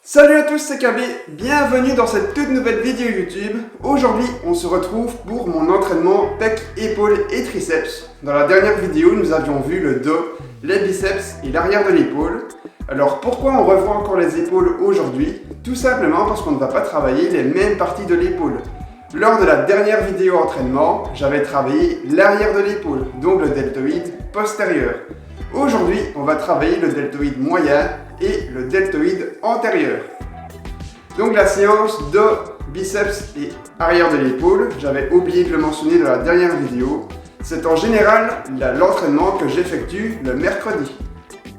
Salut à tous, c'est KB, bienvenue dans cette toute nouvelle vidéo YouTube. Aujourd'hui, on se retrouve pour mon entraînement pec, épaules et triceps. Dans la dernière vidéo, nous avions vu le dos, les biceps et l'arrière de l'épaule. Alors pourquoi on revoit encore les épaules aujourd'hui? Tout simplement parce qu'on ne va pas travailler les mêmes parties de l'épaule. Lors de la dernière vidéo entraînement, j'avais travaillé l'arrière de l'épaule, donc le deltoïde postérieur. Aujourd'hui, on va travailler le deltoïde moyen et le deltoïde antérieur. Donc la séance dos, biceps et arrière de l'épaule, j'avais oublié de le mentionner dans la dernière vidéo, c'est en général l'entraînement que j'effectue le mercredi.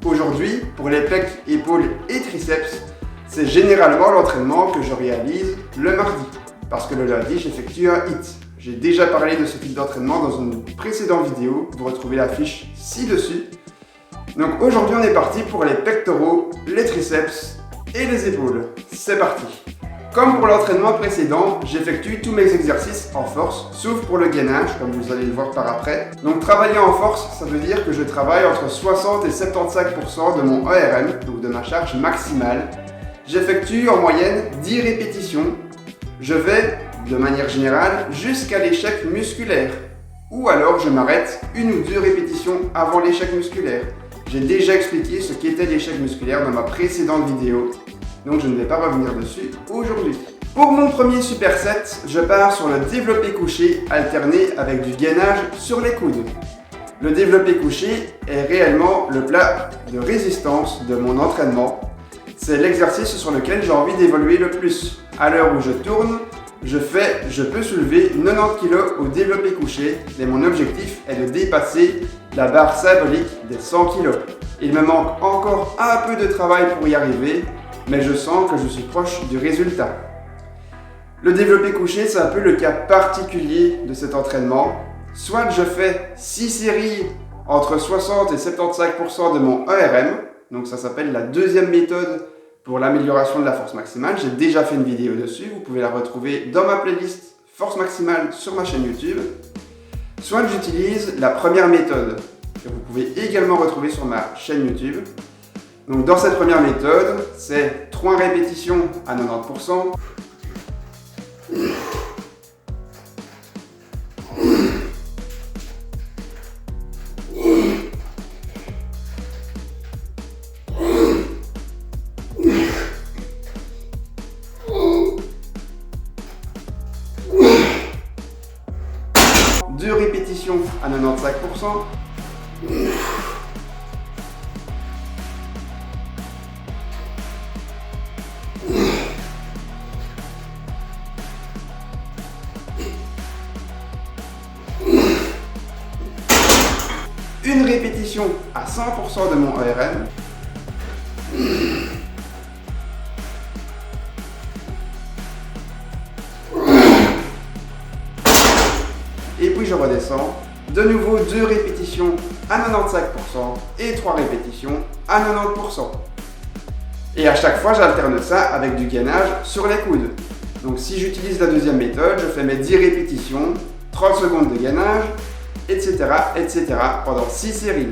Aujourd'hui, pour les pecs, épaules et triceps, c'est généralement l'entraînement que je réalise le mardi, parce que le lundi j'effectue un HIIT. J'ai déjà parlé de ce type d'entraînement dans une précédente vidéo, vous retrouvez la fiche ci-dessus. Donc aujourd'hui on est parti pour les pectoraux, les triceps et les épaules. C'est parti. Comme pour l'entraînement précédent, j'effectue tous mes exercices en force, sauf pour le gainage, comme vous allez le voir par après. Donc travailler en force, ça veut dire que je travaille entre 60 et 75% de mon ERM, donc de ma charge maximale. J'effectue en moyenne 10 répétitions. Je vais, de manière générale, jusqu'à l'échec musculaire. Ou alors je m'arrête 1 ou 2 répétitions avant l'échec musculaire. J'ai déjà expliqué ce qu'était l'échec musculaire dans ma précédente vidéo, donc je ne vais pas revenir dessus aujourd'hui. Pour mon premier superset, je pars sur le développé couché alterné avec du gainage sur les coudes. Le développé couché est réellement le plat de résistance de mon entraînement. C'est l'exercice sur lequel j'ai envie d'évoluer le plus. À l'heure où je tourne, je peux soulever 90 kg au développé couché et mon objectif est de dépasser la barre symbolique des 100 kg. Il me manque encore un peu de travail pour y arriver, mais je sens que je suis proche du résultat. Le développé couché, c'est un peu le cas particulier de cet entraînement. Soit je fais 6 séries entre 60 et 75% de mon ERM, donc ça s'appelle la deuxième méthode pour l'amélioration de la force maximale. J'ai déjà fait une vidéo dessus, vous pouvez la retrouver dans ma playlist force maximale sur ma chaîne YouTube. Soit j'utilise la première méthode, que vous pouvez également retrouver sur ma chaîne YouTube. Donc dans cette première méthode, c'est 3 répétitions à 90%. Deux répétitions à 95%. Une répétition à 100% de mon ERM. Et puis je redescends. De nouveau 2 répétitions à 95% et 3 répétitions à 90%. Et à chaque fois, j'alterne ça avec du gainage sur les coudes. Donc si j'utilise la deuxième méthode, je fais mes 10 répétitions, 30 secondes de gainage, etc. pendant 6 séries.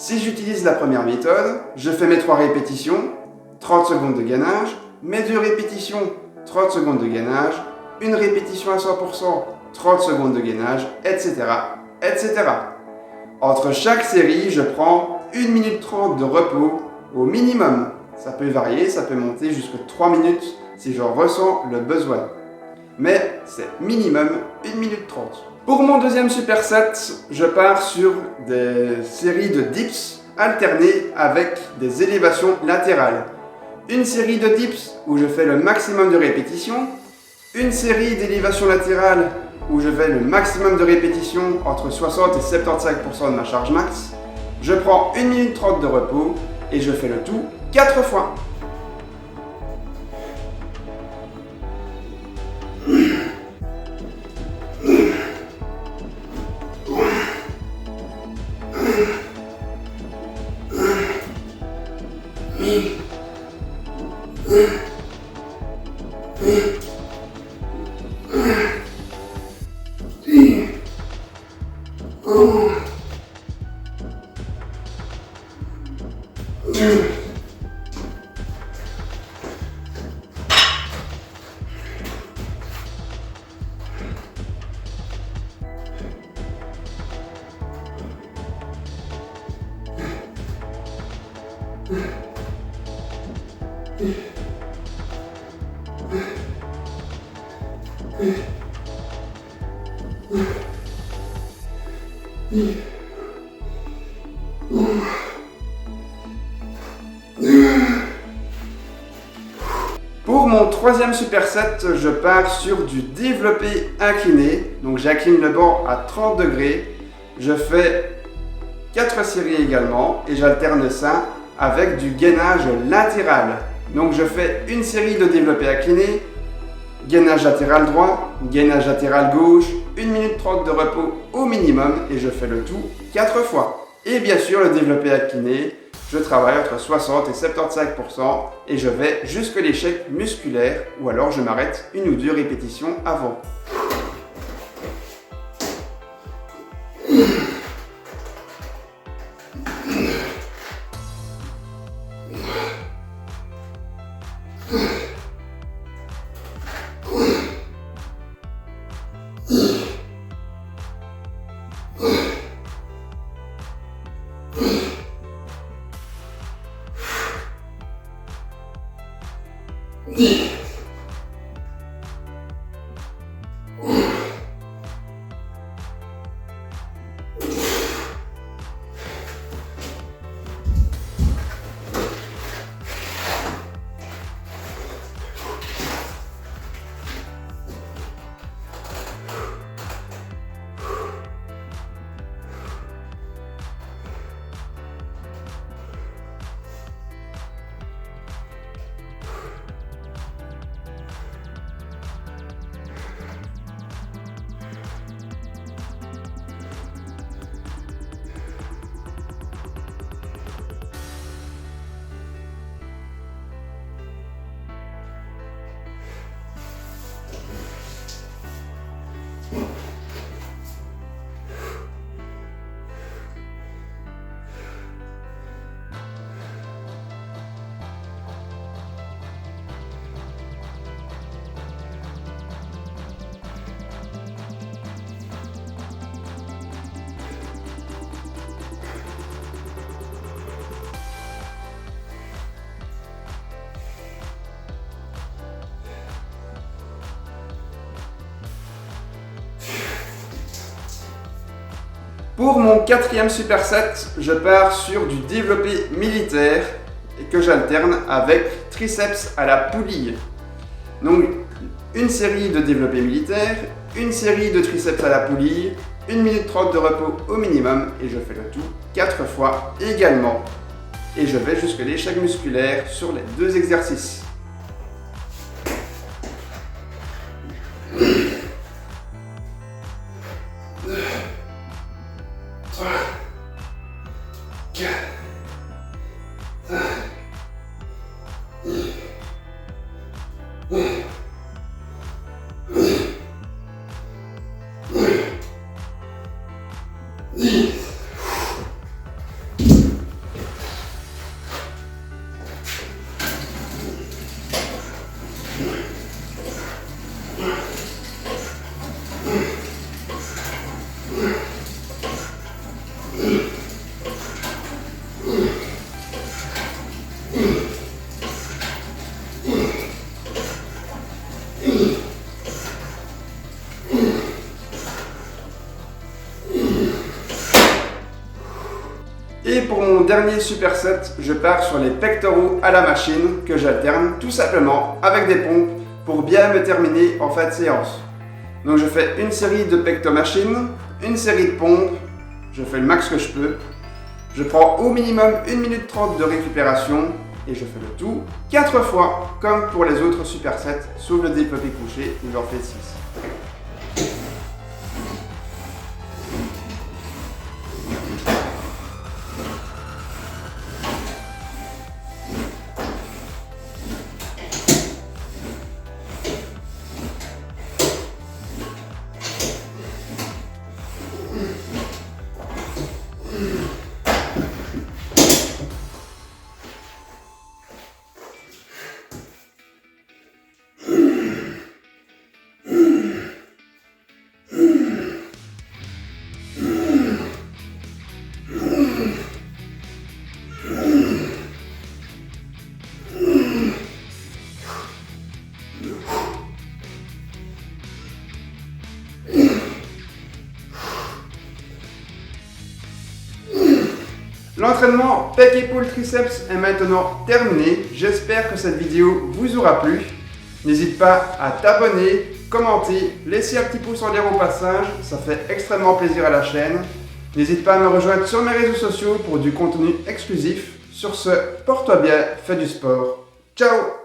Si j'utilise la première méthode, je fais mes 3 répétitions, 30 secondes de gainage, mes 2 répétitions, 30 secondes de gainage, une répétition à 100%, 30 secondes de gainage, etc., etc. Entre chaque série, je prends 1 minute 30 de repos au minimum. Ça peut varier, ça peut monter jusqu'à 3 minutes si j'en ressens le besoin. Mais c'est minimum 1 minute 30. Pour mon deuxième superset, je pars sur des séries de dips alternées avec des élévations latérales. Une série de dips où je fais le maximum de répétitions, une série d'élévations latérales où je fais le maximum de répétitions entre 60 et 75% de ma charge max. Je prends 1 minute 30 de repos et je fais le tout 4 fois. Pour mon troisième superset, je pars sur du développé incliné. Donc j'incline le banc à 30 degrés. Je fais 4 séries également et j'alterne ça avec du gainage latéral. Donc je fais une série de développé incliné, gainage latéral droit, gainage latéral gauche, 1 minute 30 de repos au minimum et je fais le tout 4 fois. Et bien sûr le développé incliné, je travaille entre 60 et 75% et je vais jusque l'échec musculaire ou alors je m'arrête 1 ou 2 répétitions avant. Pour mon quatrième superset, je pars sur du développé militaire et que j'alterne avec triceps à la poulie. Donc une série de développé militaire, une série de triceps à la poulie, 1 minute 30 de repos au minimum et je fais le tout 4 fois également. Et je vais jusque l'échec musculaire sur les 2 exercices. Et pour mon dernier superset, je pars sur les pectoraux à la machine que j'alterne tout simplement avec des pompes pour bien me terminer en fin de séance. Donc je fais une série de pecto-machine, une série de pompes, je fais le max que je peux. Je prends au minimum 1 minute 30 de récupération et je fais le tout 4 fois comme pour les autres supersets, sauf le développé couché où j'en fais 6. L'entraînement pec épaule triceps est maintenant terminé. J'espère que cette vidéo vous aura plu. N'hésite pas à t'abonner, commenter, laisser un petit pouce en l'air au passage, ça fait extrêmement plaisir à la chaîne. N'hésite pas à me rejoindre sur mes réseaux sociaux pour du contenu exclusif. Sur ce, porte-toi bien, fais du sport. Ciao!